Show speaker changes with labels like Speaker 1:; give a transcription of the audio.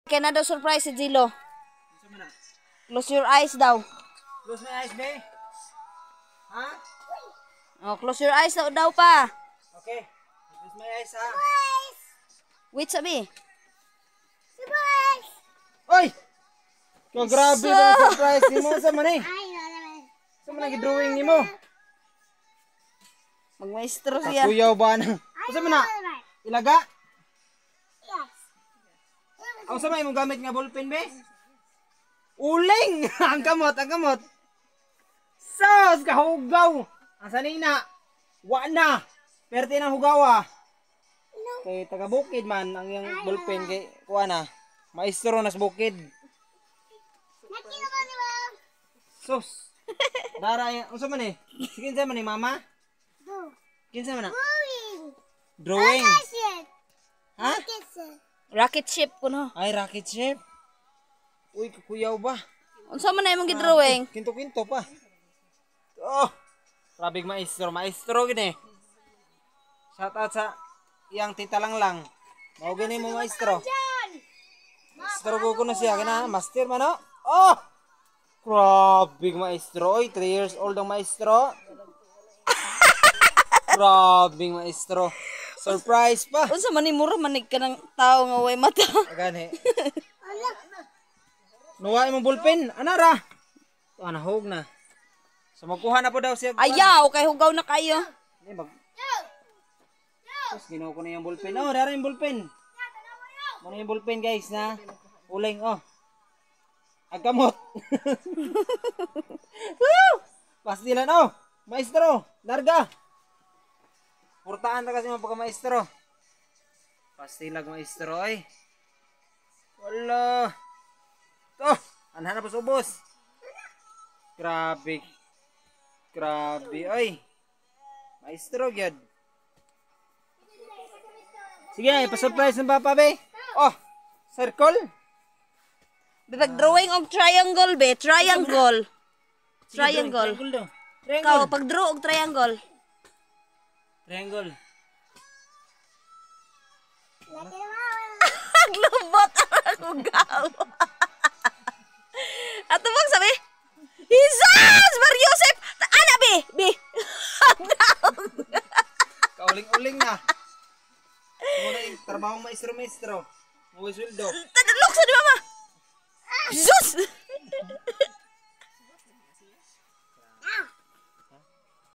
Speaker 1: Kaya na daw surprise si Zilo. Close your eyes daw.
Speaker 2: Close my eyes, be. Ha?
Speaker 1: Oh, close your eyes daw pa.
Speaker 2: Okay. Close my eyes, ha?
Speaker 1: Wait, sabi.
Speaker 3: Surprise!
Speaker 2: Oy! Kaya grabe sa surprise ni mo. Sa man eh? Sa man nag-drawing ni mo?
Speaker 1: Magmaestro siya.
Speaker 2: Kuyaw ba na? Sa man na? Ilaga?
Speaker 3: Yes.
Speaker 2: Ang sa man mong gamit nga ballpen, be? Uling! Ang kamot, ang kamot. Sos! Kahugaw! Ang sanina. Wa na. Perte ng hugawa. Kay taga-bukid man ang yung ballpen kay kuha na. Maestro nas bukid.
Speaker 3: Nakita ko ni Mom.
Speaker 2: Sos! Dara yan. Ang sa man eh? Kinsa man eh, mama?
Speaker 3: Do.
Speaker 2: Kinsa man na?
Speaker 3: Moving.
Speaker 2: Drawing.
Speaker 3: Shit.
Speaker 2: Ha?
Speaker 3: Kiss it.
Speaker 1: Rocket ship kuno.
Speaker 2: Ay, rocket ship. Uy, kuyaw ba?
Speaker 1: Unsa man na imong gidrawing?
Speaker 2: Kinto-kinto pa. Oh! Rabig maestro. Maestro gini. Shout out sa iyang tita lang. Mao gini mo maestro. Maestro ko na siya. Kina, master man oh. Oh! Rabig maestro. Oy, 3 years old ang maestro. Rabig maestro. Surprise pa.
Speaker 1: Unsa man ni mura manig ka ng tao nga way mata.
Speaker 2: Gani. Nuwa imong ballpen. Anara. Anahog na. So magkuha na po daw siya.
Speaker 1: Ayaw kay hugaw na kayo.
Speaker 2: Ni mag. Tapos ginawa ko na yung ballpen. Oh, dara yung ballpen. Muna yung ballpen guys na. Uling oh. Agkamot. Woo! Pastilan oh. Maestro, larga. Purtaan na kasi mga pagka-maestro. Pastilag maestro ay. Wala. To, anhan na po subos. Grabe. Grabe ay. Maestro gyud. Sige na, ipa-surprise ng papa be. Oh, circle.
Speaker 1: Nag-drawing og triangle be, triangle. Triangle.
Speaker 2: Triangle daw.
Speaker 1: Ikaw
Speaker 2: Triangle.
Speaker 1: pag-draw og triangle.
Speaker 2: Triangle.
Speaker 1: Globot ang hugaw. Ato bang sabi? Jesus! Mariosep! Ana be! Be!
Speaker 2: Kauling-uling na. Muna yung trabaho maestro-maestro. Muwi sweldo.
Speaker 1: Tadalok sa di mama! Jesus!